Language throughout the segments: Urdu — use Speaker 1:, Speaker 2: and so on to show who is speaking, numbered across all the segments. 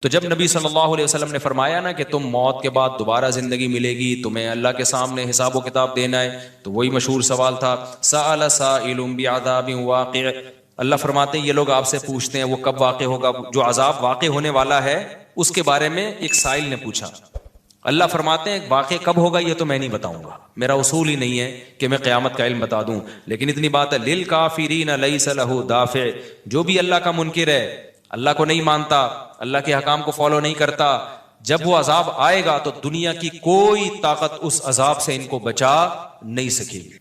Speaker 1: تو جب نبی صلی اللہ علیہ وسلم نے فرمایا نا کہ تم موت کے بعد دوبارہ زندگی ملے گی، تمہیں اللہ کے سامنے حساب و کتاب دینا ہے، تو وہی مشہور سوال تھا سأل سائل بعذاب واقع. اللہ فرماتے ہیں یہ لوگ آپ سے پوچھتے ہیں وہ کب واقع ہوگا، جو عذاب واقع ہونے والا ہے اس کے بارے میں ایک سائل نے پوچھا. اللہ فرماتے ہیں واقع کب ہوگا یہ تو میں نہیں بتاؤں گا، میرا اصول ہی نہیں ہے کہ میں قیامت کا علم بتا دوں، لیکن اتنی بات ہے للکافرین لیس لہ دافع. جو بھی اللہ کا منکر ہے، اللہ کو نہیں مانتا، اللہ کے حکام کو فالو نہیں کرتا، جب وہ عذاب آئے گا تو دنیا کی کوئی طاقت اس عذاب سے ان کو بچا نہیں سکے گی.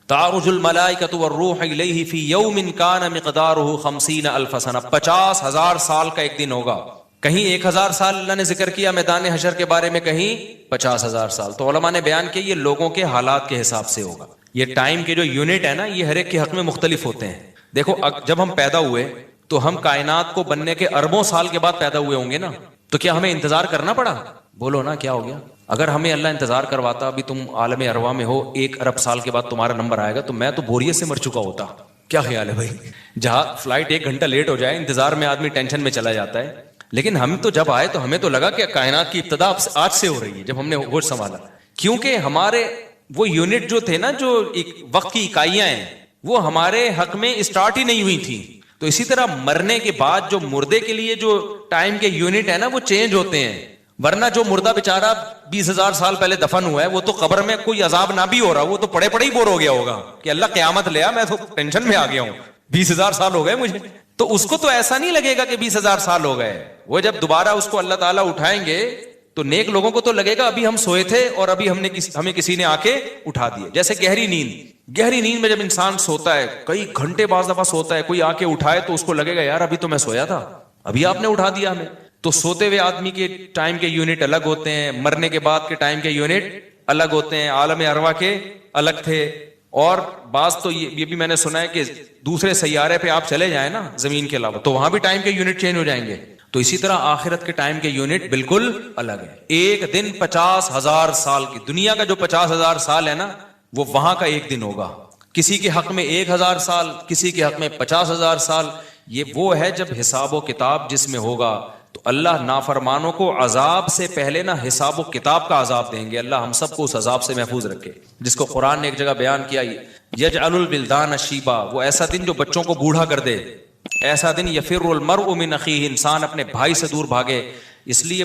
Speaker 1: تعرج الملائکۃ والروح الیہ فی یوم کان مقدارہ 50,000 سنہ، 50,000 سال کا ایک دن ہوگا. کہیں 1,000 سال اللہ نے ذکر کیا میدان حشر کے بارے میں، کہیں 50,000 سال. تو علماء نے بیان کیا یہ لوگوں کے حالات کے حساب سے ہوگا. یہ ٹائم کے جو یونٹ ہے نا یہ ہر ایک کے حق میں مختلف ہوتے ہیں. دیکھو جب ہم پیدا ہوئے تو ہم کائنات کو بننے کے اربوں سال کے بعد پیدا ہوئے ہوں گے نا، تو کیا ہمیں انتظار کرنا پڑا؟ بولو نا کیا ہو گیا؟ اگر ہمیں اللہ انتظار کرواتا ابھی تم عالم ارواح میں ہو 1 ارب سال کے بعد تمہارا نمبر آئے گا، تو میں تو بوریت سے مر چکا ہوتا. کیا خیال ہے بھائی؟ جہاں فلائٹ 1 گھنٹہ لیٹ ہو جائے انتظار میں آدمی ٹینشن میں چلا جاتا ہے. لیکن ہم تو جب آئے تو ہمیں تو لگا کہ کائنات کی ابتدا آج سے ہو رہی ہے جب ہم نے ہوش سنبھالا، کیونکہ ہمارے وہ یونٹ جو تھے نا، جو وقت کی اکائیاں ہیں، وہ ہمارے حق میں اسٹارٹ ہی نہیں ہوئی تھی. تو اسی طرح مرنے کے بعد جو مردے کے لیے جو ٹائم کے یونٹ ہے نا وہ چینج ہوتے ہیں. ورنہ جو مردہ بیچارہ 20,000 سال پہلے دفن ہوا ہے وہ تو قبر میں کوئی عذاب نہ بھی ہو رہا، وہ تو پڑے پڑے ہی بور ہو گیا ہوگا کہ اللہ قیامت لیا، میں تو ٹینشن میں آ گیا ہوں، 20,000 سال ہو گئے مجھے. تو اس کو تو ایسا نہیں لگے گا کہ 20,000 سال ہو گئے. وہ جب دوبارہ اس کو اللہ تعالیٰ اٹھائیں گے تو نیک لوگوں کو تو لگے گا ابھی ہم سوئے تھے اور ابھی ہمیں کسی نے آ کے اٹھا دیے. جیسے گہری نیند میں جب انسان سوتا ہے کئی گھنٹے بعض دفعہ سوتا ہے، کوئی آ کے اٹھائے تو اس کو لگے گا یار ابھی تو میں سویا تھا، ابھی آپ نے اٹھا دیا ہمیں. تو سوتے ہوئے آدمی کے ٹائم کے یونٹ الگ ہوتے ہیں، مرنے کے بعد کے ٹائم کے یونٹ الگ ہوتے ہیں، عالم ارواح کے الگ تھے. اور بعض تو یہ بھی میں نے سنا ہے کہ دوسرے سیارے پہ آپ چلے جائیں نا زمین کے علاوہ تو وہاں بھی ٹائم کے یونٹ چینج ہو جائیں گے. تو اسی طرح آخرت کے ٹائم کے یونٹ بالکل الگ ہے. ایک دن 50,000 سال کی، دنیا کا جو 50,000 سال ہے نا وہ وہاں کا ایک دن ہوگا. کسی کے حق میں 1,000 سال، کسی کے حق میں 50,000 سال. یہ وہ ہے جب حساب و کتاب جس میں ہوگا تو اللہ نافرمانوں کو عذاب سے پہلے نا حساب و کتاب کا عذاب دیں گے. اللہ ہم سب کو اس عذاب سے محفوظ رکھے، جس کو قرآن نے ایک جگہ بیان کیا یجعل الولدان شیبا، وہ ایسا دن جو بچوں کو بوڑھا کر دے. ایسا دن یفر المرء من اخیہ، انسان اپنے بھائی سے دور بھاگے. اس لیے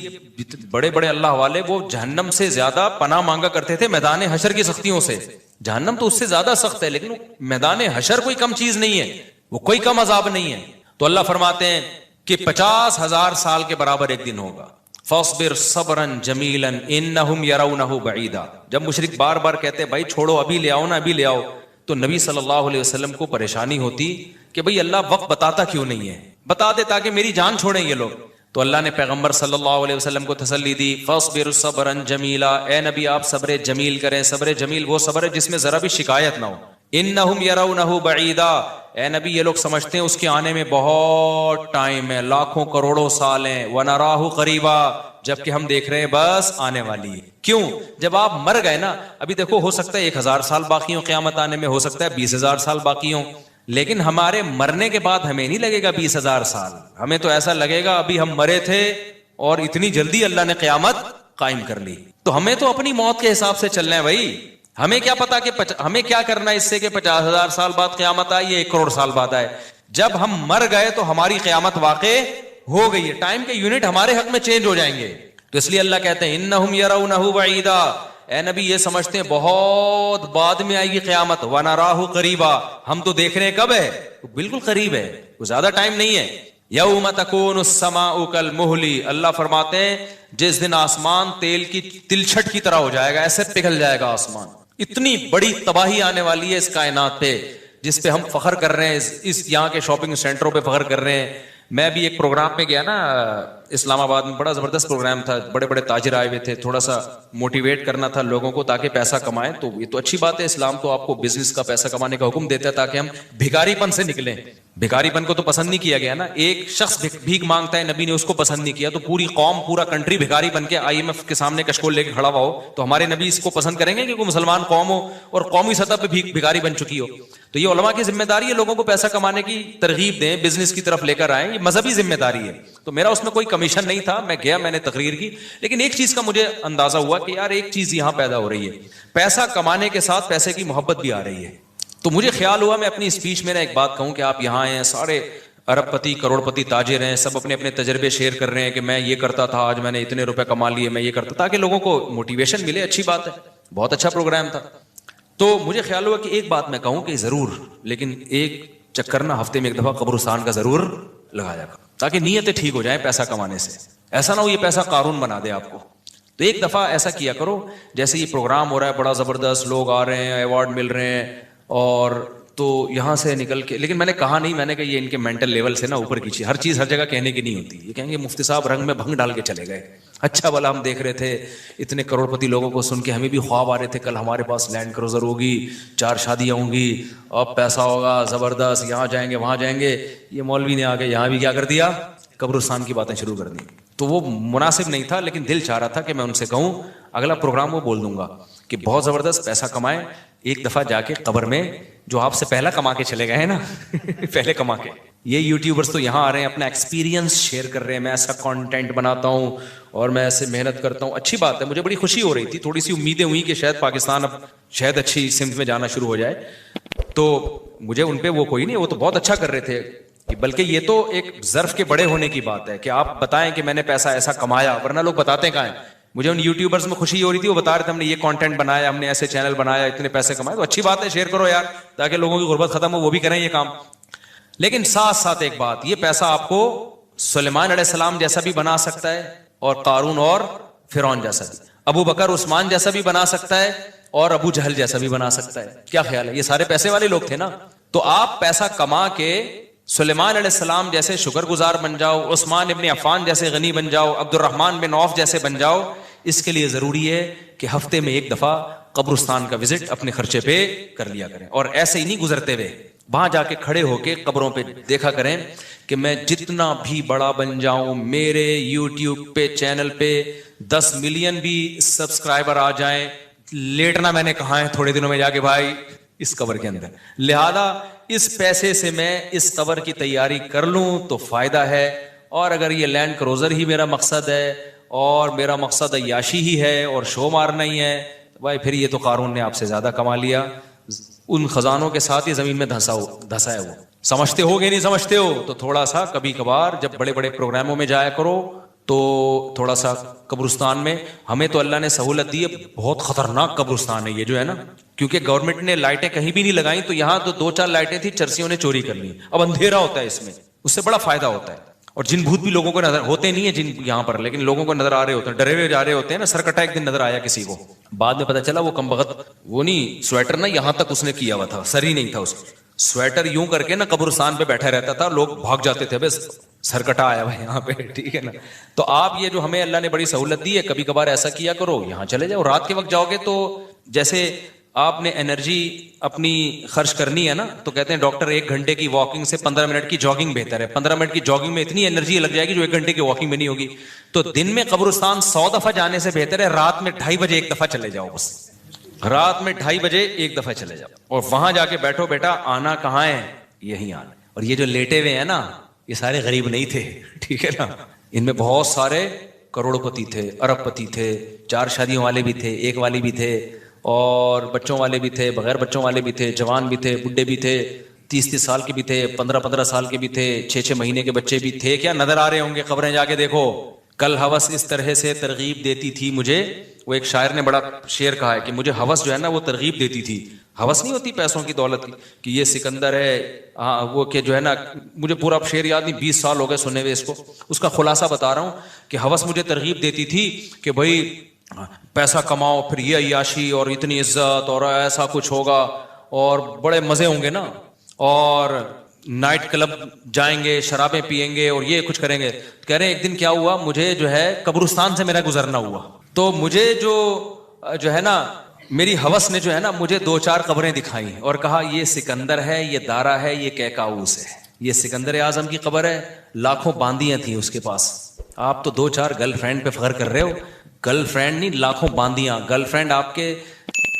Speaker 1: بڑے بڑے اللہ والے وہ جہنم سے زیادہ پناہ مانگا کرتے تھے میدان حشر کی سختیوں سے. جہنم تو اس سے زیادہ سخت ہے لیکن میدان حشر کوئی کم چیز نہیں ہے، وہ کوئی کم عذاب نہیں ہے. تو اللہ فرماتے ہیں کہ 50,000 سال کے برابر ایک دن ہوگا. فاصبر صبرا جمیلا انہم یرونہ بعیدا. جب مشرک بار بار کہتے بھائی چھوڑو ابھی لے آؤ نا ابھی لے آؤ، تو نبی صلی اللہ علیہ وسلم کو پریشانی ہوتی کہ بھئی اللہ وقت بتاتا کیوں نہیں ہے، بتا دے تاکہ میری جان چھوڑیں یہ لوگ. تو اللہ نے پیغمبر صلی اللہ علیہ وسلم کو تسلی دی فاصبر صبرا جمیلا، اے نبی آپ صبر جمیل کریں. صبر جمیل وہ صبر ہے جس میں ذرا بھی شکایت نہ ہو. انہم یرونہ بعیدا، اے نبی یہ لوگ سمجھتے ہیں اس کے آنے میں بہت ٹائم ہے، لاکھوں کروڑوں سال ہیں. ونراہ قریبا، جبکہ ہم دیکھ رہے ہیں بس آنے والی ہے. کیوں؟ جب آپ مر گئے نا، ابھی دیکھو ہو سکتا ہے 1,000 سال باقی ہوں قیامت آنے میں، ہو سکتا ہے 20,000 سال باقی ہوں، لیکن ہمارے مرنے کے بعد ہمیں نہیں لگے گا 20,000 سال. ہمیں تو ایسا لگے گا ابھی ہم مرے تھے اور اتنی جلدی اللہ نے قیامت قائم کر لی. تو ہمیں تو اپنی موت کے حساب سے چلنا ہے بھائی. ہمیں کیا پتا کہ ہمیں کیا کرنا ہے اس سے کہ 50,000 سال بعد قیامت آئے یا 1 کروڑ سال بعد آئے. جب ہم مر گئے تو ہماری قیامت واقع ہو گئی ہے، ٹائم کے یونٹ ہمارے حق میں چینج ہو جائیں گے. تو اس لیے اللہ کہتے ہیں انہم یرونہ بعیدا، اے نبی یہ سمجھتے ہیں بہت بعد میں آئے گی قیامت. ونراہ قریبا، ہم تو دیکھ رہے ہیں کب ہے، بالکل قریب ہے، کوئی زیادہ ٹائم نہیں ہے. یوم تکون السماء کالمہل، اللہ فرماتے ہیں جس دن آسمان تیل کی تلچھٹ کی طرح ہو جائے گا، ایسے پگھل جائے گا آسمان. اتنی بڑی تباہی آنے والی ہے اس کائنات پہ جس پہ ہم فخر کر رہے ہیں، اس یہاں کے شاپنگ سینٹروں پہ فخر کر رہے ہیں. میں بھی ایک پروگرام میں گیا نا اسلام آباد میں، بڑا زبردست پروگرام تھا، بڑے بڑے تاجر آئے ہوئے تھے، تھوڑا سا موٹیویٹ کرنا تھا لوگوں کو تاکہ پیسہ کمائیں. تو یہ تو اچھی بات ہے، اسلام تو آپ کو بزنس کا پیسہ کمانے کا حکم دیتا ہے تاکہ ہم بھکاری پن سے نکلیں. بھکاری پن کو تو پسند نہیں کیا گیا نا، ایک شخص بھیک مانگتا ہے نبی نے اس کو پسند نہیں کیا، تو پوری قوم پورا کنٹری بھکاری بن کے IMF کے سامنے کشکول لے کے کھڑا ہوا ہو تو ہمارے نبی اس کو پسند کریں گے کہ کوئی مسلمان قوم ہو اور قومی سطح پہ بھکاری بن چکی ہو. تو یہ علماء کی ذمہ داری ہے لوگوں کو پیسہ کمانے کی ترغیب دیں, بزنس کی طرف لے کر آئیں, یہ مذہبی ذمہ داری ہے. تو میرا اس میں کوئی کمیشن نہیں تھا, میں گیا, میں نے تقریر کی, لیکن ایک چیز کا مجھے اندازہ ہوا کہ یار ایک چیز یہاں پیدا ہو رہی ہے, پیسہ کمانے کے ساتھ پیسے کی محبت بھی آ رہی ہے. تو مجھے خیال ہوا میں اپنی اسپیچ میں ایک بات کہوں کہ آپ یہاں ہیں, سارے ارب پتی کروڑ پتی تاجر ہیں, سب اپنے اپنے تجربے شیئر کر رہے ہیں کہ میں یہ کرتا تھا, آج میں نے اتنے روپے کما لیے, میں یہ کرتا, تاکہ لوگوں کو موٹیویشن ملے. اچھی بات ہے, بہت اچھا پروگرام تھا. تو مجھے خیال ہوا کہ ایک بات میں کہوں کہ ضرور, لیکن ایک چکر نا ہفتے میں ایک دفعہ قبرستان کا ضرور لگایا کرو, تاکہ نیتیں ٹھیک ہو جائیں پیسہ کمانے سے. ایسا نہ ہو یہ پیسہ قارون بنا دے آپ کو. تو ایک دفعہ ایسا کیا کرو, جیسے یہ پروگرام ہو رہا ہے بڑا زبردست, لوگ آ رہے ہیں, ایوارڈ مل رہے ہیں, اور تو یہاں سے نکل کے, لیکن میں نے کہا نہیں, میں نے کہا یہ ان کے مینٹل لیول سے نا اوپر کی چیز, ہر چیز ہر جگہ کہنے کی نہیں ہوتی. یہ کہیں گے مفتی صاحب رنگ میں بھنگ ڈال کے چلے گئے, اچھا بلا ہم دیکھ رہے تھے اتنے کروڑ پتی لوگوں کو سن کے ہمیں بھی خواب آ رہے تھے, کل ہمارے پاس لینڈ کروزر ہوگی, 4 شادیاں ہوں گی, اب پیسہ ہوگا زبردست, یہاں جائیں گے وہاں جائیں گے. یہ مولوی نے آ کے یہاں بھی کیا کر دیا, قبرستان کی باتیں شروع کر دی. تو وہ مناسب نہیں تھا, لیکن دل چاہ رہا تھا کہ میں ان سے کہوں, اگلا پروگرام وہ بول دوں گا کہ بہت زبردست پیسہ کمائیں, ایک دفعہ جا کے قبر میں جو آپ سے پہلا کما کے چلے گئے ہیں نا پہلے کما کے, یہ یوٹیوبرز تو یہاں آ رہے ہیں, اپنا ایکسپیرینس شیئر کر رہے ہیں, میں ایسا کانٹینٹ بناتا ہوں اور میں ایسے محنت کرتا ہوں. اچھی بات ہے, مجھے بڑی خوشی ہو رہی تھی, تھوڑی سی امیدیں ہوئی کہ شاید پاکستان اب شاید اچھی سمت میں جانا شروع ہو جائے. تو مجھے ان پہ وہ کوئی نہیں, وہ تو بہت اچھا کر رہے تھے, بلکہ یہ تو ایک ظرف کے بڑے ہونے کی بات ہے کہ آپ بتائیں کہ میں نے پیسہ ایسا کمایا, ورنہ لوگ بتاتے کہاں ہیں. مجھے ان یوٹیوبرز میں خوشی ہو رہی تھی, وہ بتا رہے تھے ہم نے یہ کانٹینٹ بنایا, ہم نے ایسے چینل بنایا, اتنے پیسے کمائے. تو اچھی بات ہے, شیئر کرو یار, تاکہ لوگوں کی غربت ختم ہو, وہ بھی کریں یہ کام. لیکن ساتھ ساتھ ایک بات, یہ پیسہ آپ کو سلیمان علیہ السلام جیسا بھی بنا سکتا ہے, اور قارون اور فرعون جیسا بھی, ابو بکر عثمان جیسا بھی بنا سکتا ہے, اور ابو جہل جیسا بھی بنا سکتا ہے. کیا خیال ہے, یہ سارے پیسے والے لوگ تھے نا. تو آپ پیسہ کما کے سلیمان علیہ السلام جیسے شکر گزار بن جاؤ, عثمان ابن عفان جیسے غنی بن جاؤ, عبد الرحمن بن عوف جیسے بن جاؤ. اس کے لیے ضروری ہے کہ ہفتے میں ایک دفعہ قبرستان کا وزٹ اپنے خرچے پہ کر لیا کریں, اور ایسے ہی نہیں گزرتے ہوئے, وہاں جا کے کھڑے ہو کے قبروں پہ دیکھا کریں کہ میں جتنا بھی بڑا بن جاؤں, میرے یوٹیوب پہ چینل پہ 10 ملین بھی سبسکرائبر آ جائیں, لیٹنا میں نے کہا ہے تھوڑے دنوں میں جا کے بھائی اس قبر کے اندر. لہذا اس پیسے سے میں اس قبر کی تیاری کر لوں تو فائدہ ہے. اور اگر یہ لینڈ کروزر ہی میرا مقصد ہے, اور میرا مقصد عیاشی ہی ہے اور شو مارنا ہی ہے, تو بھائی پھر یہ تو قارون نے آپ سے زیادہ کما لیا. ان خزانوں کے ساتھ یہ زمین میں دھسا ہے. وہ سمجھتے ہو کہ نہیں سمجھتے ہو, تو تھوڑا سا کبھی کبھار جب بڑے بڑے پروگراموں میں جایا کرو, تو تھوڑا سا قبرستان میں, ہمیں تو اللہ نے سہولت دی ہے, بہت خطرناک قبرستان ہے یہ جو ہے نا, کیونکہ گورنمنٹ نے لائٹیں کہیں بھی نہیں لگائیں, تو یہاں تو 2-4 لائٹیں تھی, چرسیوں نے چوری کر لی. اب اندھیرا ہوتا ہے اس میں, اس سے بڑا فائدہ ہوتا ہے. اور جن بھوت بھی لوگوں کو نظر ہوتے نہیں ہیں جن یہاں پر, لیکن لوگوں کو نظر آ رہے ہوتے ہیں, ڈرے ہوئے جا رہے ہوتے ہیں نا. سرکٹا ایک دن نظر آیا کسی کو, بعد میں پتا چلا وہ کمبخت, وہ نہیں سویٹر نا یہاں تک اس نے کیا ہوا تھا, سر ہی نہیں تھا اس کو, سویٹر یوں کر کے نا قبرستان پہ بیٹھا رہتا تھا, لوگ بھاگ جاتے تھے, بس سرکٹا آیا ہوا یہاں پہ, ٹھیک ہے نا. تو آپ یہ جو ہمیں اللہ نے بڑی سہولت دی ہے, کبھی کبھار ایسا کیا کرو, یہاں چلے جاؤ. رات کے وقت جاؤ گے تو جیسے آپ نے انرجی اپنی خرچ کرنی ہے نا, تو کہتے ہیں ڈاکٹر 1 گھنٹے کی واکنگ سے 15 منٹ کی جاگنگ بہتر ہے. 15 منٹ کی جاگنگ میں اتنی انرجی لگ جائے گی جو 1 گھنٹے کی واکنگ میں نہیں ہوگی. تو دن میں قبرستان 100 دفعہ جانے سے بہتر ہے رات میں 2:30 بجے 1 دفعہ چلے جاؤ. بس رات میں 2:30 بجے 1 دفعہ چلے جاؤ, اور وہاں جا کے بیٹھو, بیٹا آنا کہاں ہے, یہی آنا. اور یہ جو لیٹے ہوئے ہیں نا, یہ سارے غریب نہیں تھے, ٹھیک ہے نا. ان میں بہت سارے کروڑ پتی تھے, ارب پتی تھے, 4 شادیوں والے بھی تھے, 1 والی بھی تھے, اور بچوں والے بھی تھے, بغیر بچوں والے بھی تھے, جوان بھی تھے, بڈھے بھی تھے, 30 سال کے بھی تھے, 15 سال کے بھی تھے, 6 مہینے کے بچے بھی تھے. کیا نظر آ رہے ہوں گے, خبریں جا کے دیکھو. کل ہوس اس طرح سے ترغیب دیتی تھی مجھے, وہ ایک شاعر نے بڑا شعر کہا ہے کہ مجھے ہوس جو ہے نا وہ ترغیب دیتی تھی. ہوس نہیں ہوتی پیسوں کی دولت کی کہ یہ سکندر ہے, وہ کہ جو ہے نا, مجھے پورا شعر یاد نہیں, 20 سال ہو گئے سنے ہوئے اس کو. اس کا خلاصہ بتا رہا ہوں کہ ہوس مجھے ترغیب دیتی تھی کہ بھائی پیسہ کماؤ, پھر یہ عیاشی اور اتنی عزت اور ایسا کچھ ہوگا, اور بڑے مزے ہوں گے نا, اور نائٹ کلب جائیں گے, شرابیں پیئیں گے, اور یہ کچھ کریں گے. کہہ رہے ہیں ایک دن کیا ہوا, مجھے جو ہے قبرستان سے میرا گزرنا ہوا, تو مجھے جو ہے نا میری ہوس نے جو ہے نا مجھے 2-4 قبریں دکھائیں, اور کہا یہ سکندر ہے, یہ دارا ہے, یہ کیکاؤس ہے. یہ سکندر اعظم کی قبر ہے, لاکھوں باندیاں تھیں اس کے پاس. آپ تو 2-4 گرل فرینڈ پہ فخر کر رہے ہو, گرل فرینڈ نہیں, لاکھوں باندیاں. گرل فرینڈ آپ کے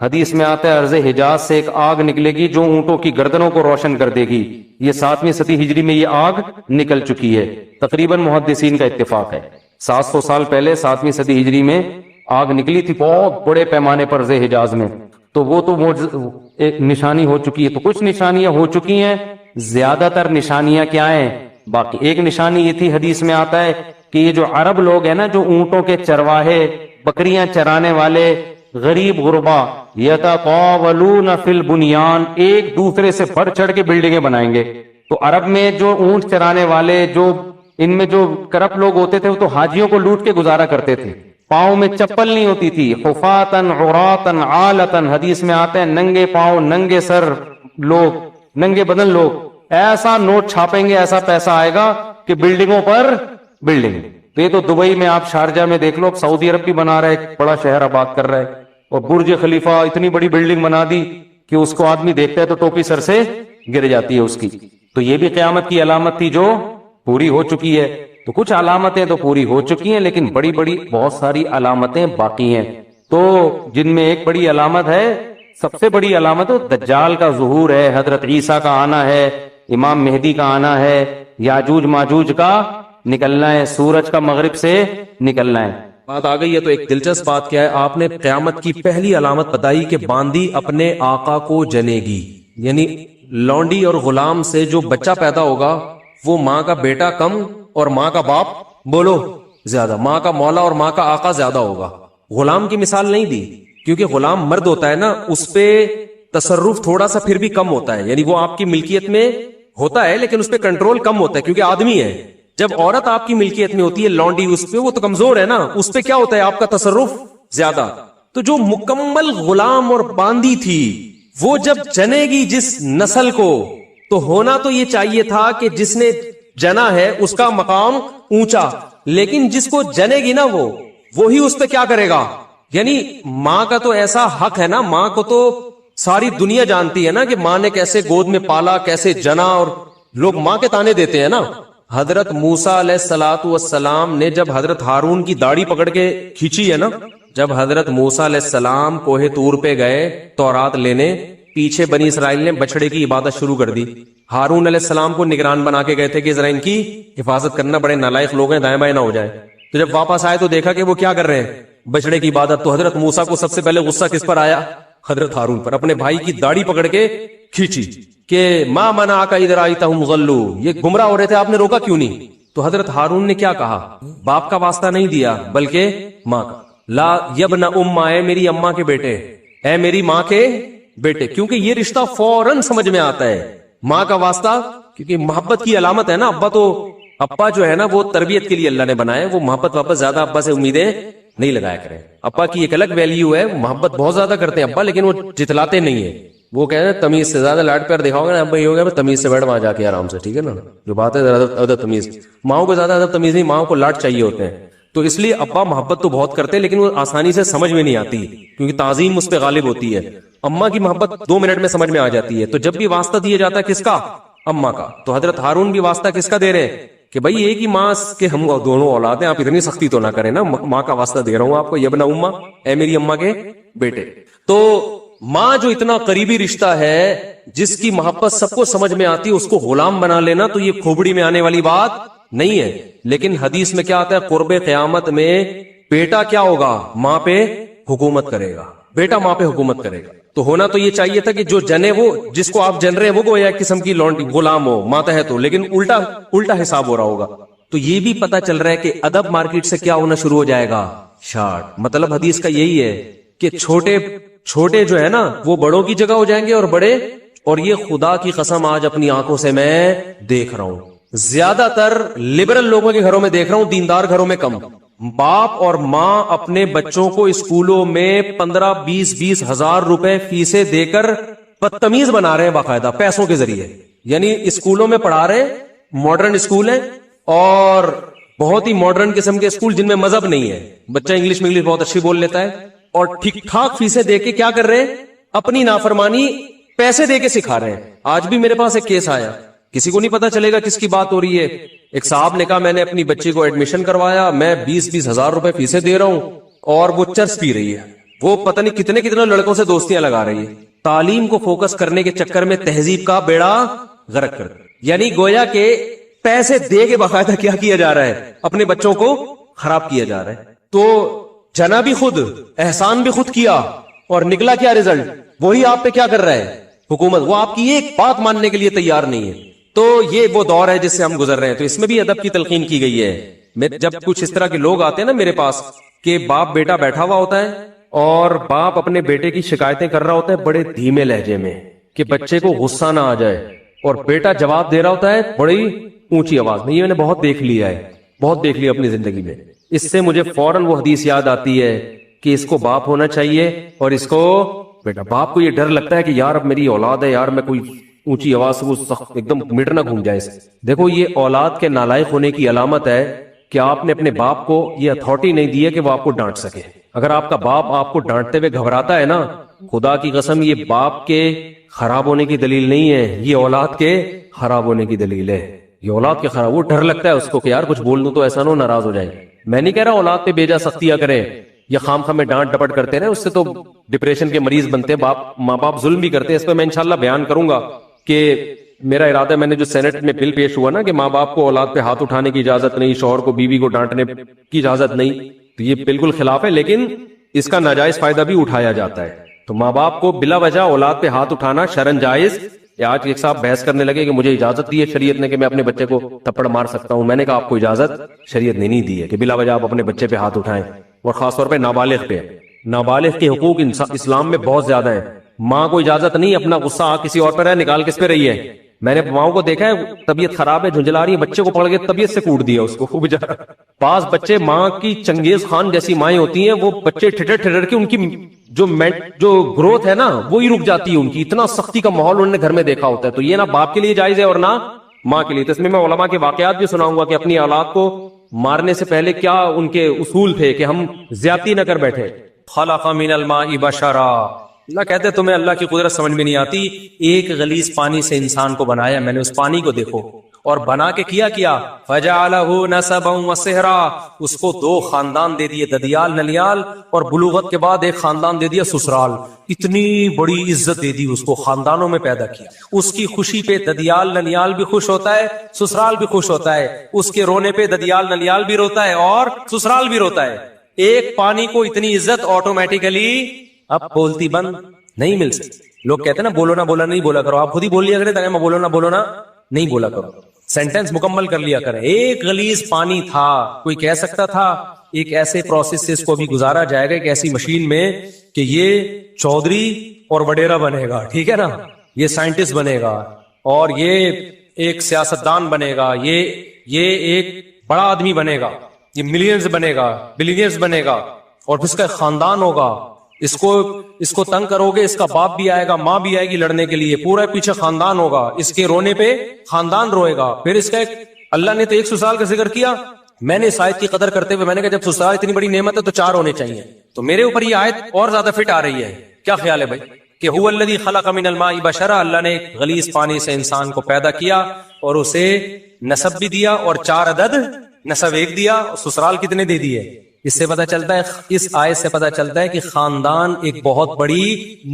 Speaker 2: حدیث میں آتا ہے عرض حجاز سے ایک آگ نکلے گی جو اونٹوں کی گردنوں کو روشن کر دے گی. یہ 7ویں صدی ہجری میں یہ آگ نکل چکی ہے. تقریباً محدثین کا اتفاق ہے 700 سال پہلے 7ویں صدی ہجری میں آگ نکلی تھی بہت بڑے پیمانے پر عرض حجاز میں. تو وہ تو ایک نشانی ہو چکی ہے. تو کچھ نشانیاں ہو چکی ہیں, زیادہ تر نشانیاں کیا ہیں باقی. ایک نشانی یہ تھی, حدیث میں آتا ہے کہ یہ جو عرب لوگ ہیں نا, جو اونٹوں کے چرواہے, بکریاں چرانے والے غریب غربا, یتطاولون فی البنیان, ایک دوسرے سے بڑھ چڑھ کے بلڈنگیں بنائیں گے. تو عرب میں جو اونٹ چرانے والے, جو ان میں جو کرپٹ لوگ ہوتے تھے, وہ تو حاجیوں کو لوٹ کے گزارا کرتے تھے. پاؤں میں چپل نہیں ہوتی تھی, حفاتن عراتن عالتن, حدیث میں آتے ہیں ننگے پاؤں ننگے سر لوگ, ننگے بدن لوگ. ایسا نوٹ چھاپیں گے, ایسا پیسہ آئے گا کہ بلڈنگوں پر بلڈنگ. تو یہ تو دبئی میں, آپ شارجہ میں دیکھ لو, اب سعودی عرب بھی بنا رہا ہے, ایک بڑا شہر آباد کر رہا ہے, اور برج خلیفہ اتنی بڑی بلڈنگ بنا دی کہ اس کو آدمی دیکھتا ہے تو ٹوپی سر سے گر جاتی ہے اس کی. تو یہ بھی قیامت کی علامت تھی جو پوری ہو چکی ہے. تو کچھ علامتیں تو پوری ہو چکی ہیں, لیکن بڑی بڑی بہت ساری علامتیں باقی ہیں. تو جن میں ایک بڑی علامت ہے, سب سے بڑی علامت دجال کا ظہور ہے, حضرت عیسیٰ کا آنا ہے, امام مہدی کا آنا ہے, یاجوج ماجوج کا نکلنا ہے, سورج کا مغرب سے نکلنا ہے.
Speaker 1: بات آ گئی ہے. تو ایک دلچسپ بات کیا ہے, آپ نے قیامت کی پہلی علامت بتائی کہ باندی اپنے آقا کو جنے گی. یعنی لونڈی اور غلام سے جو بچہ پیدا ہوگا وہ ماں کا بیٹا کم اور ماں کا باپ بولو زیادہ, ماں کا مولا اور ماں کا آقا زیادہ ہوگا. غلام کی مثال نہیں دی کیونکہ غلام مرد ہوتا ہے نا, اس پہ تصرف تھوڑا سا پھر بھی کم ہوتا ہے. یعنی وہ آپ کی ملکیت میں ہوتا ہے لیکن اس پہ کنٹرول کم ہوتا ہے کیونکہ آدمی ہے. جب عورت آپ کی ملکیت میں ہوتی ہے, لونڈی, اس پہ وہ تو کمزور ہے نا, اس پہ کیا ہوتا ہے آپ کا تصرف زیادہ. تو جو مکمل غلام اور باندی تھی وہ جب جنے گی جس نسل کو, تو ہونا تو یہ چاہیے تھا کہ جس نے جنا ہے اس کا مقام اونچا, لیکن جس کو جنے گی نا وہی اس پہ کیا کرے گا. یعنی ماں کا تو ایسا حق ہے نا, ماں کو تو ساری دنیا جانتی ہے نا کہ ماں نے کیسے گود میں پالا, کیسے جنا, اور لوگ ماں کے تانے دیتے ہیں نا. حضرت موسیٰ علیہ الصلوۃ والسلام نے جب حضرت ہارون کی داڑھی پکڑ کے کھینچی ہے نا, جب حضرت موسیٰ علیہ السلام کوہ طور پہ گئے تورات لینے, پیچھے بنی اسرائیل نے بچڑے کی عبادت شروع کر دی. ہارون علیہ السلام کو نگران بنا کے گئے تھے کہ ذرا ان کی حفاظت کرنا, بڑے نالائق لوگ ہیں, دائیں بائیں نہ ہو جائے. تو جب واپس آئے تو دیکھا کہ وہ کیا کر رہے ہیں, بچڑے کی عبادت. تو حضرت موسیٰ کو سب سے پہلے غصہ کس پر آیا, حضرت ہارون پر. اپنے بھائی کی داڑھی پکڑ کے کھینچی کہ ما منعک اذ رأیتہم ضلوا, یہ گمراہ ہو رہے تھے, آپ نے روکا کیوں نہیں. تو حضرت ہارون نے کیا کہا, باپ کا واسطہ نہیں دیا بلکہ ماں کا. لا یبن امہ, اے میری اماں کے بیٹے, اے میری ماں کے بیٹے, کیونکہ یہ رشتہ فوراً سمجھ میں آتا ہے. ماں کا واسطہ کیونکہ محبت کی علامت ہے نا. ابا تو ابا جو ہے نا وہ تربیت کے لیے اللہ نے بنایا, وہ محبت واپس زیادہ ابا سے امیدیں نہیں لگایا کریں. ابا کی ایک الگ ویلیو ہے, محبت بہت زیادہ کرتے ہیں ابا, لیکن وہ جتلاتے نہیں ہیں. وہ کہہ رہے ہیں تمیز سے زیادہ لاڈ پیار دکھاؤ گے نا ابا, یہ ہو گیا تمیز سے بیٹھ وہاں جا کے آرام سے, ٹھیک ہے نا. جو بات ہے ادب تمیز, ماؤں کو زیادہ ادب تمیز نہیں, ماؤں کو لاڈ چاہیے ہوتے ہیں. تو اس لیے ابا محبت تو بہت کرتے ہیں لیکن وہ آسانی سے سمجھ میں نہیں آتی کیونکہ تعظیم اس پہ غالب ہوتی ہے. اماں کی محبت 2 منٹ میں سمجھ میں آ جاتی ہے. تو جب بھی واسطہ دیا جاتا ہے کس کا, اماں کا. تو حضرت ہارون بھی واسطہ کس کا دے رہے ہیں کہ بھائی ایک ہی ماں کے ہم دونوں اولاد ہیں, آپ اتنی سختی تو نہ کریں نا, ماں کا واسطہ دے رہا ہوں آپ کو, یبن امہ, اے میری اماں کے بیٹے. تو ماں جو اتنا قریبی رشتہ ہے, جس کی محبت سب کو سمجھ میں آتی ہے, اس کو غلام بنا لینا تو یہ کھوپڑی میں آنے والی بات نہیں ہے. لیکن حدیث میں کیا آتا ہے, قرب قیامت میں بیٹا کیا ہوگا, ماں پہ حکومت کرے گا, بیٹا ماں پہ حکومت کرے گا. تو ہونا تو یہ چاہیے تھا کہ جو جنے, وہ جس کو آپ جن رہے ہیں وہ ایک قسم کی لونڈی غلام ہو, ماتحت ہو, لیکن الٹا حساب ہو رہا ہوگا. تو یہ بھی پتا چل رہا ہے کہ ادب مارکیٹ سے کیا ہونا شروع ہو جائے گا, شارٹ. مطلب حدیث کا یہی ہے کہ چھوٹے جو ہے نا وہ بڑوں کی جگہ ہو جائیں گے, اور بڑے, اور یہ خدا کی قسم آج اپنی آنکھوں سے میں دیکھ رہا ہوں, زیادہ تر لبرل لوگوں کے گھروں میں دیکھ رہا ہوں, دیندار گھروں میں کم. باپ اور ماں اپنے بچوں کو اسکولوں میں 15-20 ہزار روپے فیسیں دے کر بدتمیز بنا رہے ہیں باقاعدہ پیسوں کے ذریعے. یعنی اسکولوں میں پڑھا رہے, ماڈرن اسکول ہیں اور بہت ہی ماڈرن قسم کے اسکول جن میں مذہب نہیں ہے, بچہ انگلش میں بہت اچھی بول لیتا ہے, اور ٹھیک ٹھاک فیسیں دے کے کیا کر رہے ہیں, اپنی نافرمانی پیسے دے کے سکھا رہے ہیں. آج بھی میرے پاس ایک کیس آیا, کسی کو نہیں پتا چلے گا کس کی بات ہو رہی ہے. ایک صاحب نے کہا میں نے اپنی بچی کو ایڈمیشن کروایا, میں 20 ہزار روپے فیسیں دے رہا ہوں, اور وہ چرس پی رہی ہے.
Speaker 3: وہ پتہ نہیں کتنے کتنے لڑکوں سے دوستیاں لگا رہی ہے. تعلیم کو فوکس کرنے کے چکر میں تہذیب کا بیڑا غرق کر, یعنی گویا کہ پیسے دے کے باقاعدہ کیا کیا جا رہا ہے, اپنے بچوں کو خراب کیا جا رہا ہے. تو جنا بھی خود, احسان بھی خود کیا, اور نکلا کیا رزلٹ؟ وہی آپ پہ کیا کر رہا ہے حکومت, وہ آپ کی ایک بات ماننے کے لیے تیار نہیں ہے. تو یہ وہ دور ہے جس سے ہم گزر رہے ہیں. تو اس میں بھی ادب کی تلقین کی گئی ہے. جب کچھ اس طرح کے لوگ آتے ہیں نا میرے پاس, کہ باپ بیٹا بیٹھا ہوا ہوتا ہے اور باپ اپنے بیٹے کی شکایتیں کر رہا ہوتا ہے بڑے دھیمے لہجے میں کہ بچے کو غصہ نہ آ جائے, اور بیٹا جواب دے رہا ہوتا ہے بڑی اونچی آواز میں. یہ میں نے بہت دیکھ لیا ہے, بہت دیکھ لیا اپنی زندگی میں. اس سے مجھے فوراً وہ حدیث یاد آتی ہے کہ اس کو باپ ہونا چاہیے اور اس کو بیٹا. باپ کو یہ ڈر لگتا ہے کہ یار اب میری اولاد ہے, یار میں کوئی اونچی آواز سے وہ سخت ایک دم میٹر نہ گھوم جائے. دیکھو یہ اولاد کے نالائق ہونے کی علامت ہے کہ آپ نے اپنے باپ کو یہ اتھارٹی نہیں دی ہے کہ وہ آپ کو ڈانٹ سکے. اگر آپ کا باپ آپ کو ڈانٹتے ہوئے گھبراتا ہے نا, خدا کی قسم یہ باپ کے خراب ہونے کی دلیل نہیں ہے, یہ اولاد کے خراب ہونے کی دلیل ہے. یہ اولاد کے خراب, وہ ڈر لگتا ہے اس کو کہ یار کچھ بول دوں تو ایسا نہ ہو ناراض ہو جائے. میں نہیں کہہ رہا اولاد پہ بیجا سختیاں کریں یا خام خام میں ڈانٹ ڈپٹ کرتے رہے, اس سے تو ڈپریشن کے مریض بنتے ہیں. ماں باپ ظلم بھی کرتے ہیں. اس پہ میں انشاءاللہ بیان کروں گا کہ میرا ارادہ, میں نے جو سینٹ میں بل پیش ہوا نا کہ ماں باپ کو اولاد پہ ہاتھ اٹھانے کی اجازت نہیں, شوہر کو بیوی کو ڈانٹنے کی اجازت نہیں, تو یہ بالکل خلاف ہے. لیکن اس کا ناجائز فائدہ بھی اٹھایا جاتا ہے. تو ماں باپ کو بلا وجہ اولاد پہ ہاتھ اٹھانا شرعن جائز. آج ایک صاحب بحث کرنے لگے کہ مجھے اجازت دی ہے شریعت نے کہ میں اپنے بچے کو تھپڑ مار سکتا ہوں. میں نے کہا آپ کو اجازت شریعت نے نہیں دی ہے کہ بلا وجہ آپ اپنے بچے پہ ہاتھ اٹھائیں, اور خاص طور پہ نابالغ پہ. نابالغ کے حقوق اسلام میں بہت زیادہ ہیں. ماں کو اجازت نہیں اپنا غصہ کسی اور پر ہے نکال کس پہ رہی ہے. میں نے ماؤں کو دیکھا ہے طبیعت خراب ہے, جھنجلا رہی ہے, بچے کو پکڑ کے طبیعت سے کوٹ دیا اس کو خوب جا. بعض بچے ماں کی چنگیز خان جیسی مائیں ہوتی ہیں, وہ بچے ٹھٹر ٹھٹر کے ان کی جو گروتھ ہے نا وہی رک جاتی ہے ان کی. اتنا سختی کا ماحول انہوں نے گھر میں دیکھا ہوتا ہے. تو یہ نہ باپ کے لیے جائز ہے اور نہ ماں کے لیے. تو اس میں علماء کے واقعات بھی سناؤں گا کہ اپنی اولاد کو مارنے سے پہلے کیا ان کے اصول تھے کہ ہم زیادتی نہ کر بیٹھے. خلق من الماء بشرا, اللہ کہتے ہیں تمہیں اللہ کی قدرت سمجھ میں نہیں آتی. ایک غلیظ پانی سے انسان کو بنایا میں نے, اس پانی کو دیکھو, اور بنا کے کیا فجعلہ نسبا وصہرا, اس کو 2 خاندان دے دیے, ددیال نلیال, اور بلوغت کے بعد ایک خاندان دے دیا سسرال. اتنی بڑی عزت دے دی اس کو, خاندانوں میں پیدا کیا. اس کی خوشی پہ ددیال نلیال بھی خوش ہوتا ہے, سسرال بھی خوش ہوتا ہے. اس کے رونے پہ ددیال نلیال بھی روتا ہے اور سسرال بھی روتا ہے. ایک پانی کو اتنی عزت آٹومیٹیکلی اب بولتی بند نہیں مل سکتی. لوگ کہتے ہیں نا بولو نہ بولا نہیں بولا کرو, آپ خود ہی بول لیا کرے میں بولو نہ نہیں بولا کرو, سینٹینس مکمل کر لیا کریں. ایک غلیظ پانی تھا, کوئی کہہ سکتا تھا ایک ایسے پروسیس سے اس کو بھی گزارا جائے گا, ایک ایسی مشین میں کہ یہ چودھری اور وڈیرا بنے گا, ٹھیک ہے نا, یہ سائنٹسٹ بنے گا, اور یہ ایک سیاستدان بنے گا, یہ ایک بڑا آدمی بنے گا, یہ ملینئرز بنے گا, بلینئرز بنے گا, اور پھر اس کا خاندان ہوگا. اس کو تنگ کرو گے, اس کا باپ بھی آئے گا, ماں بھی آئے گی لڑنے کے لیے, پورا پیچھے خاندان ہوگا, اس کے رونے پہ خاندان روئے گا. پھر اس کا ایک, اللہ نے تو ایک سسرال کا ذکر کیا, میں نے اس آیت کی قدر کرتے ہوئے میں نے کہا جب سسرال اتنی بڑی نعمت ہے تو 4 ہونے چاہیے. تو میرے اوپر یہ آیت اور زیادہ فٹ آ رہی ہے. کیا خیال ہے بھائی کہ هو الذی خلق من الماء بشرا, اللہ نے ایک غلیظ پانی سے انسان کو پیدا کیا اور اسے نسب بھی دیا, اور 4 عدد نسب ایک دیا, سسرال کتنے دے دیے. اس سے پتہ چلتا ہے, اس آیت سے پتہ چلتا ہے کہ خاندان ایک بہت بڑی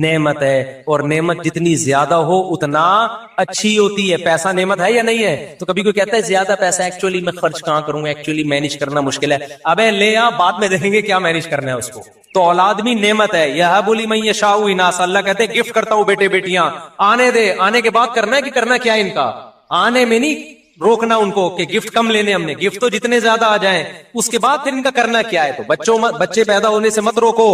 Speaker 3: نعمت ہے, اور نعمت جتنی زیادہ ہو اتنا اچھی ہوتی ہے. پیسہ نعمت ہے یا نہیں ہے؟ تو کبھی کوئی کہتا ہے زیادہ پیسہ ایکچولی میں خرچ کہاں کروں گا, ایکچولی مینیج کرنا مشکل ہے. ابے لے آ, بعد میں دیکھیں گے کیا مینیج کرنا ہے اس کو. تو اولاد بھی نعمت ہے. یہب لمن یشاء اناثا, اللہ کہتے ہیں گفٹ کرتا ہوں بیٹے بیٹیاں, آنے دے, آنے کے بعد کرنا ہے کہ کرنا کیا ان کا, آنے میں نہیں روکنا ان کو کہ گفٹ کم لینے, ہم نے گفٹ تو جتنے زیادہ آ جائیں, اس کے بعد پھر ان کا کرنا کیا ہے. تو بچے پیدا ہونے سے مت روکو,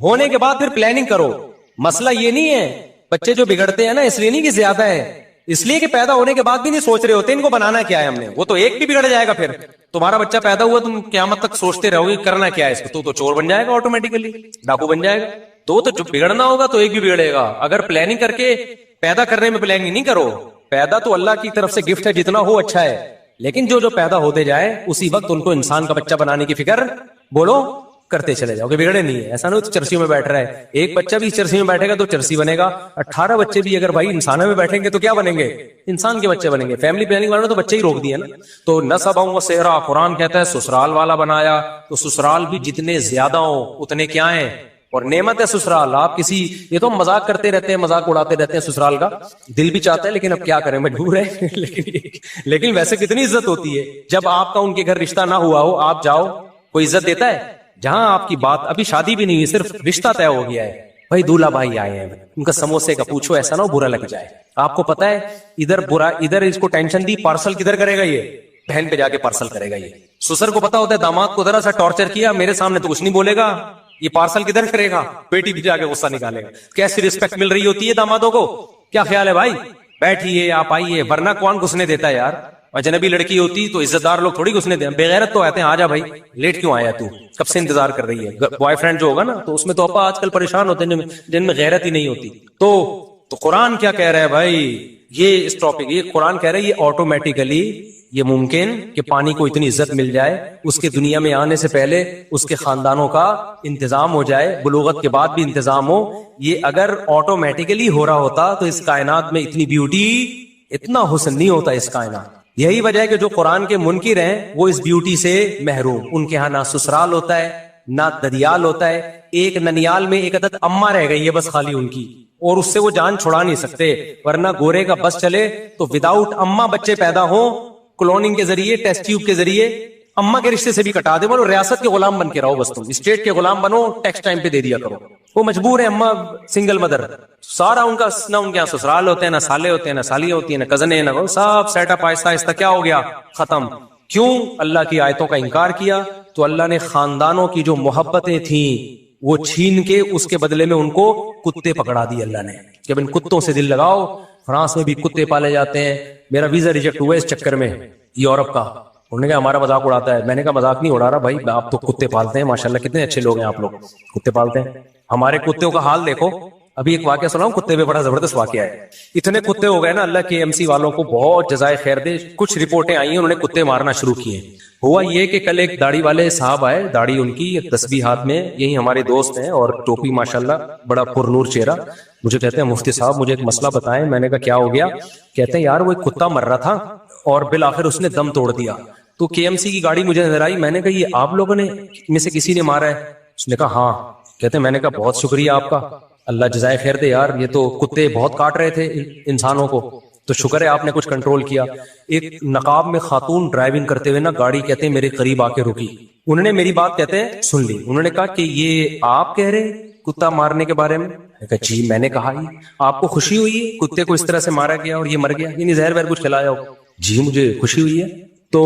Speaker 3: ہونے کے بعد پھر پلاننگ کرو. مسئلہ یہ نہیں ہے, بچے جو بگڑتے ہیں نا اس لیے نہیں کہ زیادہ ہے, اس لیے کہ پیدا ہونے کے بعد بھی نہیں سوچ رہے ہوتے ان کو بنانا کیا ہے ہم نے. وہ تو ایک بھی بگڑ جائے گا, پھر تمہارا بچہ پیدا ہوا تم قیامت تک سوچتے رہو گے کرنا کیا ہے اس کو, تو چور بن جائے گا, آٹومیٹیکلی ڈاکو بن جائے گا. تو جو بگڑنا ہوگا تو ایک بھی بگڑے گا. اگر پلاننگ کر کے پیدا کرنے میں پلاننگ نہیں کرو, پیدا تو اللہ کی طرف سے گفٹ ہے, جتنا ہو اچھا ہے, لیکن جو پیدا ہوتے جائے اسی وقت ان کو انسان کا بچہ بنانے کی فکر بولو کرتے چلے جاؤ کہ بگڑے نہیں ہے. ایسا نہیں چرسی میں بیٹھ رہا ہے, ایک بچہ بھی چرسی میں بیٹھے گا تو چرسی بنے گا, 18 بچے بھی اگر بھائی انسانوں میں بیٹھیں گے تو کیا بنیں گے, انسان کے بچے بنیں گے. فیملی پلاننگ والوں نے تو بچے ہی روک دیے نا. تو نسبا وصہرا, قرآن کہتا ہے سسرال والا بنایا, تو سسرال بھی جتنے زیادہ ہوں اتنے کیا ہیں اور نعمت ہے سسرال. آپ کسی, یہ تو مذاق کرتے رہتے ہیں, مذاق اڑاتے رہتے ہیں سسرال کا, دل بھی چاہتا ہے لیکن اب کیا کریں, مجبور ہے. لیکن ویسے کتنی عزت ہوتی ہے جب آپ کا ان کے گھر رشتہ نہ ہوا ہو, آپ جاؤ, کوئی عزت دیتا ہے؟ جہاں آپ کی بات ابھی شادی بھی نہیں ہوئی, صرف رشتہ طے ہو گیا ہے, بھائی دولہا بھائی آئے ہیں, ان کا سموسے کا پوچھو, ایسا نہ ہو برا لگ جائے. آپ کو پتا ہے ادھر اس کو ٹینشن دی, پارسل کدھر کرے گا, یہ بہن پہ جا کے پارسل کرے گا. یہ سسر کو پتا ہوتا ہے داماد کو ذرا سا ٹارچر کیا, میرے سامنے تو کچھ نہیں بولے گا, یہ پارسل کدھر کرے گا, بیٹی بھی جا کے غصہ نکالے گا. کیسی رسپیکٹ مل رہی ہوتی ہے دامادوں کو, کیا خیال ہے بھائی, بیٹھیے آپ آئیے, ورنہ کون گھسنے دیتا ہے یار. اجنبی لڑکی ہوتی تو عزت دار لوگ تھوڑی گھسنے دیں, بغیرت تو آتے ہیں, آ جا بھائی, لیٹ کیوں آیا, تو کب سے انتظار کر رہی ہے. بوائے فرینڈ جو ہوگا نا, تو اس میں تو ابا آج کل پریشان ہوتے ہیں جن میں غیرت ہی نہیں ہوتی. تو قرآن کیا کہہ رہا ہے بھائی, یہ اس ٹاپک, یہ قرآن کہہ رہا ہے یہ آٹومیٹیکلی یہ ممکن کہ پانی کو اتنی عزت مل جائے, اس کے دنیا میں آنے سے پہلے اس کے خاندانوں کا انتظام ہو جائے, بلوغت کے بعد بھی انتظام ہو. یہ اگر آٹومیٹیکلی ہو رہا ہوتا تو اس کائنات میں اتنی بیوٹی, اتنا حسن نہیں ہوتا اس کائنات. یہی وجہ ہے کہ جو قرآن کے منکر ہیں وہ اس بیوٹی سے محروم. ان کے ہاں نہ سسرال ہوتا ہے نہ ددیال ہوتا ہے. ایک ننیال میں ایک عدد اماں رہ گئی ہے بس خالی ان کی, اور اس سے وہ جان چھڑا نہیں سکتے. ورنہ گورے کا بس چلے تو وداؤٹ اماں بچے پیدا ہوں, کلوننگ کے ذریعے, ٹیسٹ ٹیوب کے ذریعے, اماں کے رشتے سے بھی کٹا دے. بولو ریاست کے غلام بن کے رہو, بس تم اسٹیٹ کے غلام بنو, ٹیکس ٹائم پہ دے دیا کرو. وہ مجبور ہے, اماں سنگل مدر, سارا ان کا نہ ان کے یہاں سسرال ہوتے ہیں, نہ سالے ہوتے ہیں, نہ سالی ہوتی ہیں, نہ کزنیں, نہ سب سیٹ اپ آہستہ آہستہ کیا ہو گیا, ختم. کیوں؟ اللہ کی آیتوں کا انکار کیا. تو اللہ نے خاندانوں کی جو محبتیں تھیں وہ چھین کے اس کے بدلے میں ان کو کتے پکڑا دی اللہ نے, کہ اب ان کتوں سے دل لگاؤ. فرانس میں بھی کتے پالے جاتے ہیں. میرا ویزا ریجیکٹ ہوا اس چکر میں یورپ کا. انہوں نے کہا ہمارا مذاق اڑاتا ہے. میں نے کہا مذاق نہیں اڑا رہا بھائی, آپ تو کتے پالتے ہیں, ماشاءاللہ کتنے اچھے لوگ ہیں آپ لوگ, کتے پالتے ہیں. ہمارے کتوں کا حال دیکھو. ابھی ایک واقعہ سناؤں, کتے پہ بڑا زبردست واقعہ ہے. اتنے کتے ہو گئے نا, اللہ کے MC والوں کو بہت جزائے خیر دے. کچھ رپورٹیں آئی ہیں, انہوں نے کتے مارنا شروع کیے. ہوا یہ کہ کل ایک داڑھی والے صاحب آئے, داڑھی ان کی, تسبیح ہاتھ میں, یہی ہمارے دوست ہیں, اور ٹوپی ماشاءاللہ, بڑا پر نور چہرہ. مجھے کہتے ہیں مفتی صاحب مجھے ایک مسئلہ بتائیں. میں نے کہا کیا ہو گیا؟ کہتے ہیں یار وہ ایک کتا مر رہا تھا اور بالآخر اس نے دم توڑ دیا. تو KMC کی گاڑی مجھے نظر آئی. میں نے کہا یہ آپ لوگوں نے میں سے کسی نے مارا ہے؟ اس نے کہا ہاں. کہتے ہیں میں نے کہا بہت شکریہ آپ کا, اللہ جزائے خیر دے یار, یہ تو کتے بہت کاٹ رہے تھے انسانوں کو, تو شکر ہے آپ نے کچھ کنٹرول کیا. ایک نقاب میں خاتون ڈرائیونگ کرتے ہوئے نا گاڑی, کہتے ہیں میرے قریب آ کے رکی. انہوں نے میری بات کہتے ہیں سن لی. انہوں نے کہا کہ یہ آپ کہہ رہے کتا مارنے کے بارے میں؟ کہا جی میں نے کہا یہ آپ کو خوشی ہوئی ہے کتے کو اس طرح سے مارا گیا اور یہ مر گیا, یعنی زہر وہر کچھ کھلایا ہو؟ جی مجھے خوشی ہوئی ہے. تو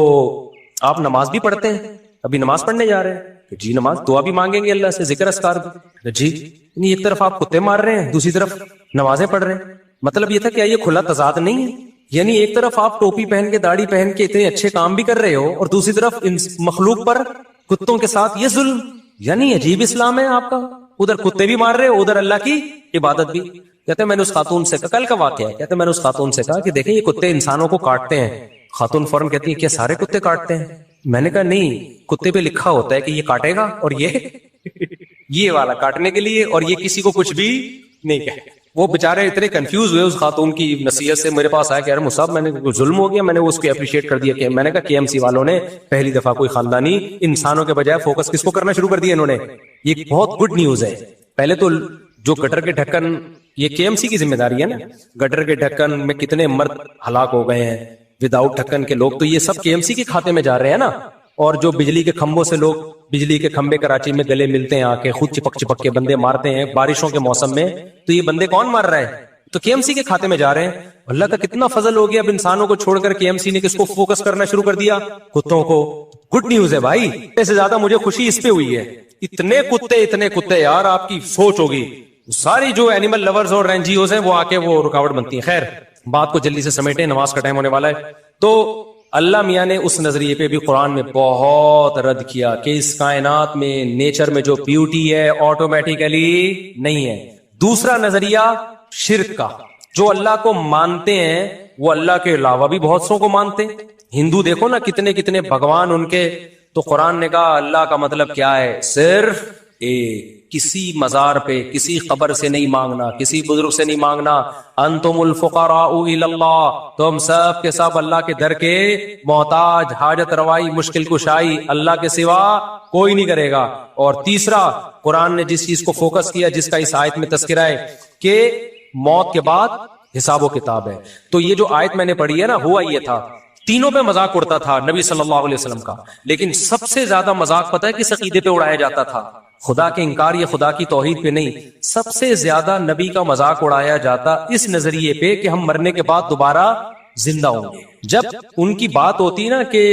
Speaker 3: آپ نماز بھی پڑھتے ہیں؟ ابھی نماز پڑھنے جا رہے ہیں. جی نماز, دعا بھی مانگیں گے اللہ سے, ذکر اذکار بھی. جی یعنی ایک طرف آپ کتے مار رہے ہیں, دوسری طرف نمازیں پڑھ رہے ہیں. مطلب یہ تھا کہ یہ کھلا تضاد نہیں ہے, یعنی ایک طرف آپ ٹوپی پہن کے داڑھی پہن کے اتنے اچھے کام بھی کر رہے ہو اور دوسری طرف مخلوق پر کتوں کے ساتھ یہ ظلم. یعنی عجیب اسلام ہے آپ کا, ادھر کتے بھی مار رہے ہو, ادھر اللہ کی عبادت بھی. کہتے ہیں میں نے اس خاتون سے, کل کا واقعہ ہے, کہتے ہیں میں نے اس خاتون سے کہا کہ دیکھیں یہ کتے انسانوں کو کاٹتے ہیں. خاتون فوراً کہتی ہے کیا سارے کتے کاٹتے ہیں؟ میں نے کہا نہیں, کتے پہ لکھا ہوتا ہے کہ یہ کاٹے گا اور یہ والا کاٹنے کے لیے, اور یہ کسی کو کچھ بھی نہیں کہے. وہ بےچارے اتنے کنفیوز ہوئے اس خاتون کی نصیحت سے, میرے پاس آیا کہ یار مصعب میں نے ظلم ہو گیا. میں نے اس کو اپریشیٹ کر دیا کہ میں نے کہا KMC والوں نے پہلی دفعہ کوئی خاندانی انسانوں کے بجائے فوکس کس کو کرنا شروع کر دیا انہوں نے. یہ بہت گڈ نیوز ہے. پہلے تو جو گٹر کے ڈھکن, یہ KMC کی ذمہ داری ہے نا, گٹر کے ڈھکن میں کتنے مرد ہلاک ہو گئے ہیں وداؤٹ ڈھکن کے لوگ, تو یہ سب KMC کے کھاتے میں جا رہے ہیں نا. اور جو بجلی کے کھمبوں سے لوگ, بجلی کے کھمبے کراچی میں گلے ملتے ہیں آ کے, خود چپک چپک کے بندے مارتے ہیں بارشوں کے موسم میں, تو یہ بندے کون مار رہا ہے؟ تو KMC کے کھاتے میں جا رہے ہیں. اللہ کا کتنا فضل ہو گیا, اب انسانوں کو چھوڑ کر KMC نے کس کو فوکس کرنا شروع کر دیا؟ کتوں کو. گڈ نیوز ہے بھائی. اس سے زیادہ مجھے خوشی اس پہ ہوئی ہے. اتنے کتے یار, آپ کی سوچ ہوگی. ساری جو اینیمل لورز اور NGOs ہیں وہ آ کے وہ رکاوٹ بنتی ہیں. خیر بات کو جلدی سے سمیٹیں, نماز کا ٹائم ہونے والا ہے. تو اللہ میاں نے اس نظریے پہ بھی قرآن میں بہت رد کیا کہ اس کائنات میں نیچر میں جو بیوٹی ہے آٹومیٹیکلی نہیں ہے. دوسرا نظریہ شرک کا, جو اللہ کو مانتے ہیں وہ اللہ کے علاوہ بھی بہت سو کو مانتے. ہندو دیکھو نا کتنے کتنے بھگوان ان کے, تو قرآن نے کہا اللہ کا مطلب کیا ہے, صرف کسی مزار پہ کسی قبر سے نہیں مانگنا, کسی بزرگ سے نہیں مانگنا. انتم الفقراء الی اللہ, تم سب کے سب اللہ کے در کے محتاج, حاجت روائی مشکل کشائی اللہ کے سوا کوئی نہیں کرے گا. اور تیسرا قرآن نے جس چیز کو فوکس کیا، جس کا اس آیت میں تذکرہ ہے کہ موت کے بعد حساب و کتاب ہے، تو یہ جو آیت میں نے پڑھی ہے نا، ہوا یہ تھا، تینوں پہ مذاق اڑتا تھا نبی صلی اللہ علیہ وسلم کا، لیکن سب سے زیادہ مذاق پتہ ہے کس عقیدے پہ اڑایا جاتا تھا؟ خدا کے انکار یا خدا کی توحید پہ نہیں، سب سے زیادہ نبی کا مذاق اڑایا جاتا اس نظریے پہ کہ ہم مرنے کے بعد دوبارہ زندہ ہوں گے۔ جب ان کی بات ہوتی نا کہ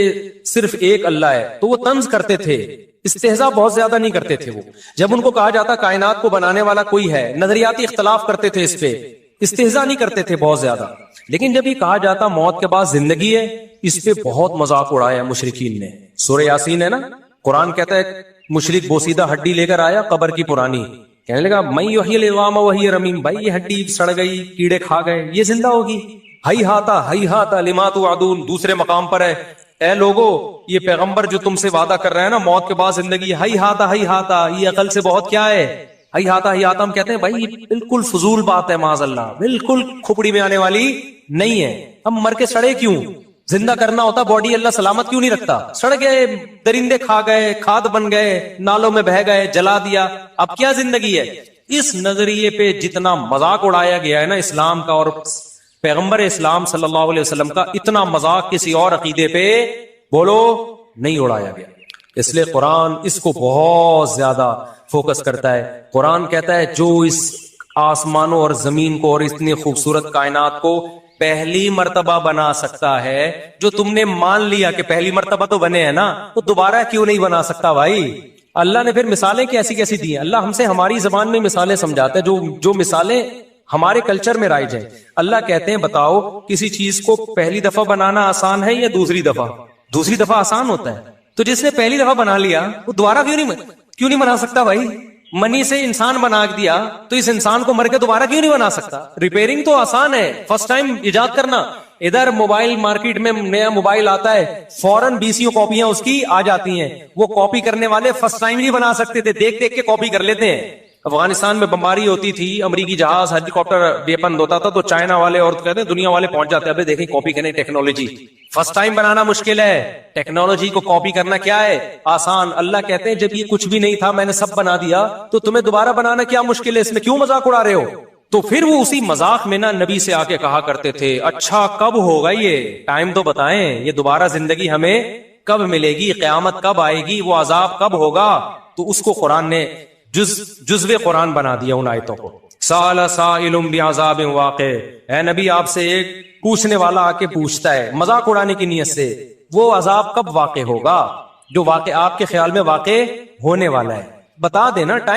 Speaker 3: صرف ایک اللہ ہے تو وہ طنز کرتے تھے، استہزاء بہت زیادہ نہیں کرتے تھے وہ۔ جب ان کو کہا جاتا کائنات کو بنانے والا کوئی ہے، نظریاتی اختلاف کرتے تھے، اس پہ استہزاء نہیں کرتے تھے بہت زیادہ، لیکن جب یہ کہا جاتا موت کے بعد زندگی ہے، اس پہ بہت مذاق اڑایا مشرکین نے۔ سورہ یاسین ہے نا، قرآن کہتا ہے مشرک بوسیدہ ہڈی لے کر آیا قبر کی پرانی، کہنے لگا میں یحیی العظام وہی رمیم، بھائی یہ ہڈی سڑ گئی، کیڑے کھا گئے، یہ زندہ ہوگی؟ ہی ہاتا لما توعدون، دوسرے مقام پر ہے اے لوگو یہ پیغمبر جو تم سے وعدہ کر رہے ہیں نا موت کے بعد زندگی، ہی ہاتا، یہ عقل سے بہت کیا ہے؟ ہی ہاتا ہم کہتے ہیں بھائی یہ بالکل فضول بات ہے، معاذ اللہ، بالکل کھپڑی میں آنے والی نہیں ہے۔ ہم مر کے سڑے کیوں؟ زندہ کرنا ہوتا باڈی اللہ سلامت کیوں نہیں رکھتا؟ سڑ گئے، درندے کھا گئے، کھاد بن گئے، نالوں میں بہہ گئے، جلا دیا، اب کیا زندگی ہے؟ اس نظریے پہ جتنا مذاق اڑایا گیا ہے نا اسلام کا اور پیغمبر اسلام صلی اللہ علیہ وسلم کا، اتنا مذاق کسی اور عقیدے پہ بولو نہیں اڑایا گیا۔ اس لیے قرآن اس کو بہت زیادہ فوکس کرتا ہے۔ قرآن کہتا ہے جو اس آسمانوں اور زمین کو اور اتنی خوبصورت کائنات کو پہلی مرتبہ بنا سکتا ہے، جو تم نے مان لیا کہ پہلی مرتبہ تو بنے ہیں نا، تو دوبارہ کیوں نہیں بنا سکتا بھائی؟ اللہ نے پھر مثالیں کیسی کیسی دی ہیں، اللہ ہم سے ہماری زبان میں مثالیں سمجھاتا ہے، جو مثالیں ہمارے کلچر میں رائج ہیں۔ اللہ کہتے ہیں بتاؤ کسی چیز کو پہلی دفعہ بنانا آسان ہے یا دوسری دفعہ؟ دوسری دفعہ آسان ہوتا ہے، تو جس نے پہلی دفعہ بنا لیا وہ دوبارہ کیوں نہیں بنا سکتا بھائی؟ منی سے انسان بنا دیا تو اس انسان کو مر کے دوبارہ کیوں نہیں بنا سکتا؟ ریپیئرنگ تو آسان ہے، فرسٹ ٹائم ایجاد کرنا۔ ادھر موبائل مارکیٹ میں نیا موبائل آتا ہے، فوراً 20 کاپیاں اس کی آ جاتی ہیں، وہ کاپی کرنے والے فرسٹ ٹائم نہیں بنا سکتے تھے، دیکھ دیکھ کے کاپی کر لیتے ہیں۔ افغانستان میں بمباری ہوتی تھی، امریکی جہاز ہیلی کاپٹر بے بند ہوتا تھا، تو چائنا والے اور کہتے ہیں دنیا والے پہنچ جاتے ہیں، ابھی دیکھیں کاپی کریں ٹیکنالوجی، فرسٹ ٹائم بنانا مشکل ہے، ٹیکنالوجی کو کاپی کرنا کیا ہے؟ آسان۔ اللہ کہتے ہیں جب یہ کچھ بھی نہیں تھا میں نے سب بنا دیا، تو تمہیں دوبارہ بنانا کیا مشکل ہے؟ اس میں کیوں مذاق اڑا رہے ہو؟ تو پھر وہ اسی مذاق میں نا نبی سے آ کے کہا کرتے تھے اچھا کب ہوگا یہ؟ ٹائم تو بتائیں، یہ دوبارہ زندگی ہمیں کب ملے گی؟ قیامت کب آئے گی؟ وہ عذاب کب ہوگا؟ تو اس کو قرآن نے جزو قرآن بنا دیا ان آیتوں کو۔ سأل سائل بعذاب واقع، اے نبی آپ سے ایک پوچھنے والا آ کے پوچھتا ہے مذاق اڑانے کی نیت سے، وہ عذاب کب واقع ہوگا جو واقع آپ کے خیال میں واقع ہونے والا ہے؟ بتا دینا ٹائم